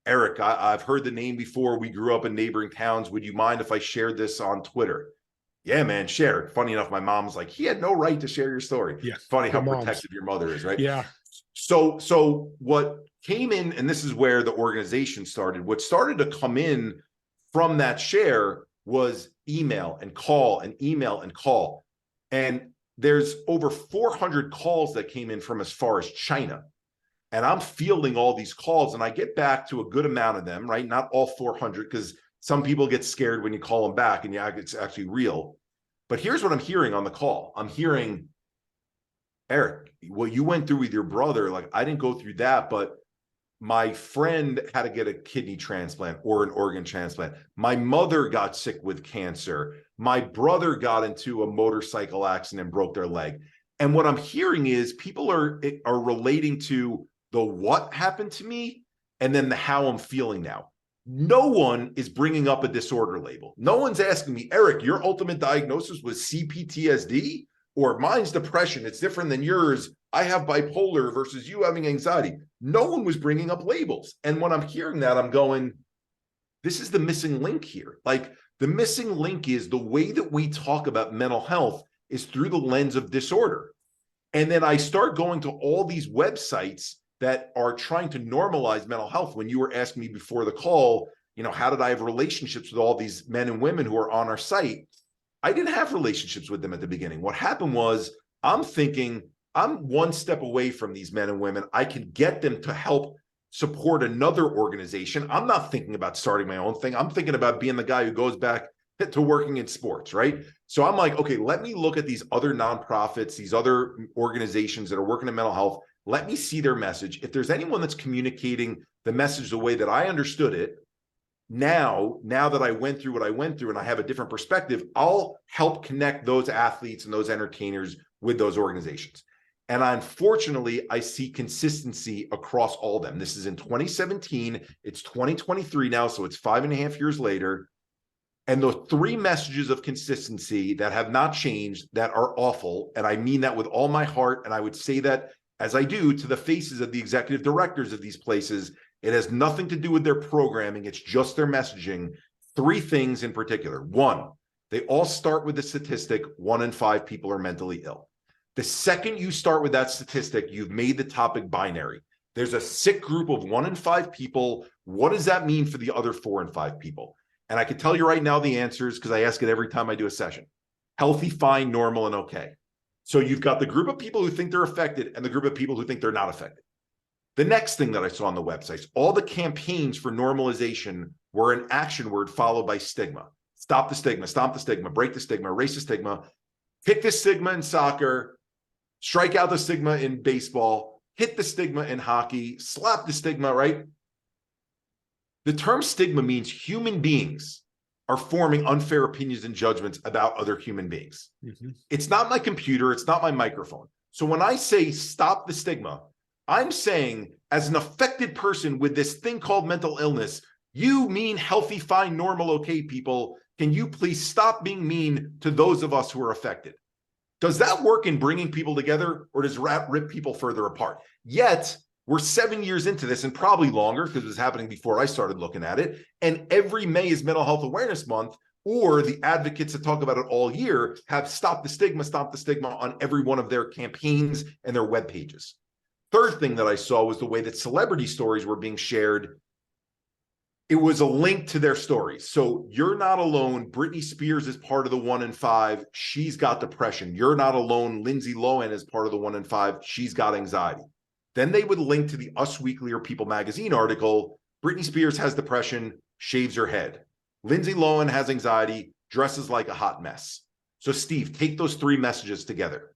Eric, I've heard the name before. We grew up in neighboring towns. Would you mind if I shared this on Twitter? Yeah, man, share it. Funny enough, my mom's like, he had no right to share your story. Yeah, funny how protective your mother is, right? Yeah. So what came in, and this is where the organization started, what started to come in from that share was email and call and email and call. And there's over 400 calls that came in from as far as China. And I'm fielding all these calls, and I get back to a good amount of them, right? Not all 400, because some people get scared when you call them back, and yeah, it's actually real. But here's what I'm hearing on the call. I'm hearing, Eric, what you went through with your brother, like, I didn't go through that, but my friend had to get a kidney transplant or an organ transplant. My mother got sick with cancer. My brother got into a motorcycle accident and broke their leg. And what I'm hearing is people are relating to the what happened to me and then the how I'm feeling now. No one is bringing up a disorder label. No one's asking me, Eric, your ultimate diagnosis was CPTSD, or mine's depression. It's different than yours. I have bipolar versus you having anxiety. No one was bringing up labels. And when I'm hearing that, I'm going, this is the missing link here. Like, the missing link is the way that we talk about mental health is through the lens of disorder. And then I start going to all these websites that are trying to normalize mental health. When you were asking me before the call, how did I have relationships with all these men and women who are on our site? I didn't have relationships with them at the beginning. What happened was, I'm thinking, I'm one step away from these men and women. I can get them to help support another organization. I'm not thinking about starting my own thing. I'm thinking about being the guy who goes back to working in sports, right? So I'm like, okay, let me look at these other nonprofits, these other organizations that are working in mental health. Let me see their message. If there's anyone that's communicating the message the way that I understood it, now that I went through what I went through and I have a different perspective, I'll help connect those athletes and those entertainers with those organizations. And unfortunately, I see consistency across all of them. This is in 2017. It's 2023 now, so it's 5.5 years later. And the three messages of consistency that have not changed, that are awful, and I mean that with all my heart, and I would say that, as I do, to the faces of the executive directors of these places. It has nothing to do with their programming. It's just their messaging. Three things in particular. One, they all start with the statistic, 1 in 5 people are mentally ill. The second you start with that statistic, you've made the topic binary. There's a sick group of 1 in 5 people. What does that mean for the other 4 and 5 people? And I can tell you right now the answers, because I ask it every time I do a session. Healthy, fine, normal, and okay. So you've got the group of people who think they're affected and the group of people who think they're not affected. The next thing that I saw on the websites, all the campaigns for normalization were an action word followed by stigma. Stop the stigma, stomp the stigma, break the stigma, erase the stigma, pick the stigma in soccer, strike out the stigma in baseball, hit the stigma in hockey, slap the stigma, right? The term stigma means human beings are forming unfair opinions and judgments about other human beings. Mm-hmm. It's not my computer, it's not my microphone. So when I say stop the stigma, I'm saying, as an affected person with this thing called mental illness, you mean healthy, fine, normal, okay, people. Can you please stop being mean to those of us who are affected? Does that work in bringing people together, or does that rip people further apart? Yet, we're 7 years into this, and probably longer, because it was happening before I started looking at it. And every May is Mental Health Awareness Month, or the advocates that talk about it all year have Stop the Stigma on every one of their campaigns and their web pages. Third thing that I saw was the way that celebrity stories were being shared. It was a link to their stories. So you're not alone. Britney Spears is part of the 1 in 5. She's got depression. You're not alone. Lindsay Lohan is part of the 1 in 5. She's got anxiety. Then they would link to the Us Weekly or People Magazine article. Britney Spears has depression, shaves her head. Lindsay Lohan has anxiety, dresses like a hot mess. So Steve, take those three messages together.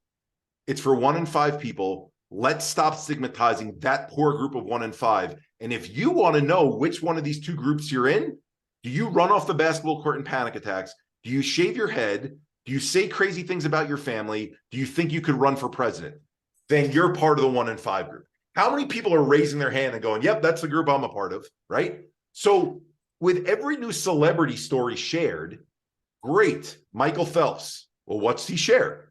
It's for 1 in 5 people. Let's stop stigmatizing that poor group of 1 in 5. And if you want to know which one of these two groups you're in, do you run off the basketball court in panic attacks? Do you shave your head? Do you say crazy things about your family? Do you think you could run for president? Then you're part of the 1 in 5 group. How many people are raising their hand and going, yep, that's the group I'm a part of, right? So with every new celebrity story shared, great, Michael Phelps. Well, what's he shared?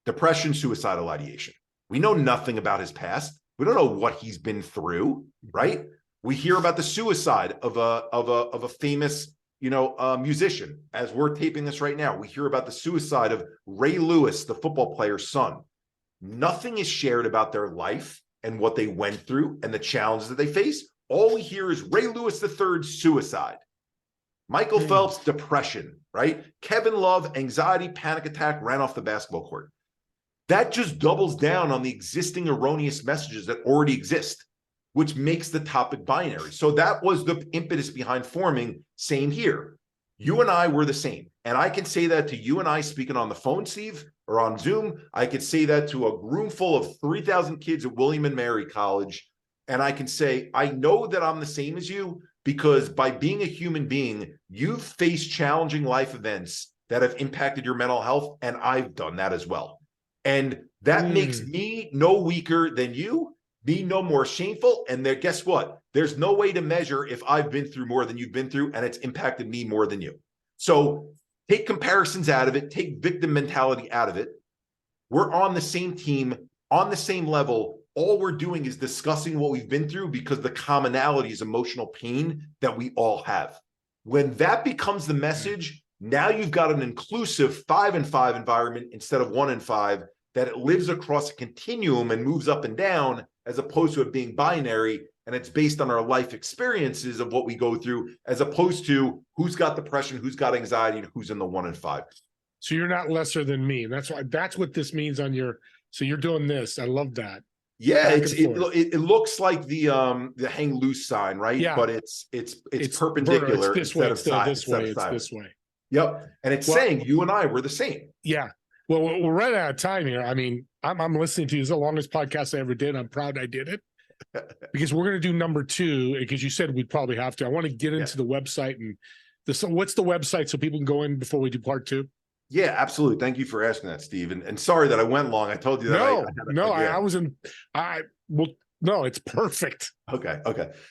Depression, suicidal ideation. We know nothing about his past. We don't know what he's been through, right? We hear about the suicide of a famous, musician. As we're taping this right now, we hear about the suicide of Ray Lewis, the football player's son. Nothing is shared about their life and what they went through and the challenges that they face. All we hear is Ray Lewis III's suicide. Michael Phelps, depression, right? Kevin Love, anxiety, panic attack, ran off the basketball court. that just doubles down on the existing erroneous messages that already exist, which makes the topic binary. So that was the impetus behind forming Same Here. You and I were the same. And I can say that to you and I speaking on the phone, Steve, or on Zoom. I could say that to a room full of 3,000 kids at William and Mary College. And I can say, I know that I'm the same as you because by being a human being, you've faced challenging life events that have impacted your mental health. And I've done that as well. And that makes me no weaker than you, me no more shameful. And there, guess what? There's no way to measure if I've been through more than you've been through, and it's impacted me more than you. So take comparisons out of it, take victim mentality out of it. We're on the same team, on the same level. All we're doing is discussing what we've been through because the commonality is emotional pain that we all have. When that becomes the message, now you've got an inclusive 5 and 5 environment instead of 1 and 5, that it lives across a continuum and moves up and down, as opposed to it being binary. And it's based on our life experiences of what we go through, as opposed to who's got depression, who's got anxiety, and who's in the 1 and 5. So you're not lesser than me. That's why, that's what this means on your, so you're doing this. I love that. Yeah, it looks like the hang loose sign, right? Yeah. But it's perpendicular. It's this way, instead of this way, it's this way. Yep. And it's saying you and I were the same. Yeah. Well, we're running out of time here. I mean, I'm listening to you. It's the longest podcast I ever did. I'm proud I did it because we're going to do number 2 because you said we'd probably have to. I want to get into the website and what's the website so people can go in before we do part 2? Yeah, absolutely. Thank you for asking that, Steve. And sorry that I went long. I told you that. No, it's perfect. Okay.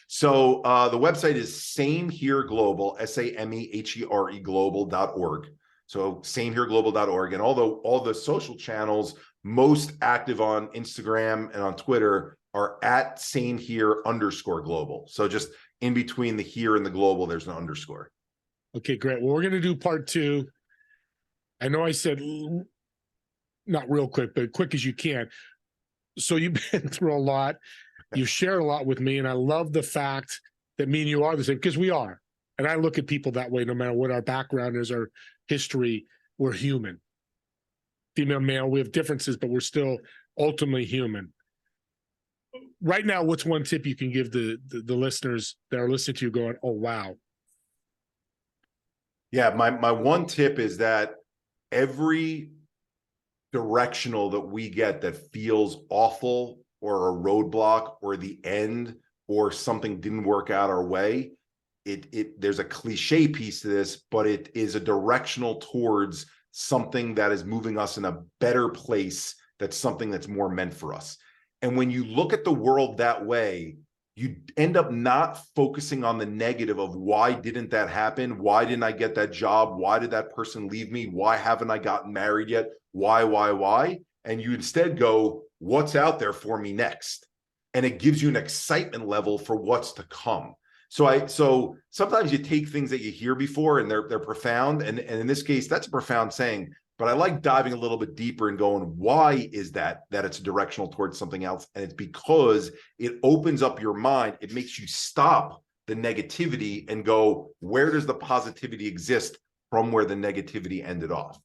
So the website is samehereglobal, SAMEHERE global.org. So samehereglobal.org. And although all the social channels most active on Instagram and on Twitter are at samehere_global. So just in between the here and the global, there's an underscore. Okay, great. Well, we're going to do part 2. I know I said not real quick, but quick as you can. So you've been through a lot. You share a lot with me. And I love the fact that me and you are the same, because we are. And I look at people that way, no matter what our background is, our history, we're human. Female, male, we have differences, but we're still ultimately human. Right now, what's one tip you can give the listeners that are listening to you going, oh, wow. Yeah, my one tip is that every directional that we get that feels awful or a roadblock or the end or something didn't work out our way, there's a cliche piece to this, but it is a directional towards something that is moving us in a better place. That's something that's more meant for us. And when you look at the world that way, you end up not focusing on the negative of why didn't that happen? Why didn't I get that job? Why did that person leave me? Why haven't I gotten married yet? Why? And you instead go, what's out there for me next? And it gives you an excitement level for what's to come. So sometimes you take things that you hear before and they're profound. And in this case, that's a profound saying, but I like diving a little bit deeper and going, why is that it's directional towards something else? And it's because it opens up your mind. It makes you stop the negativity and go, where does the positivity exist from where the negativity ended off?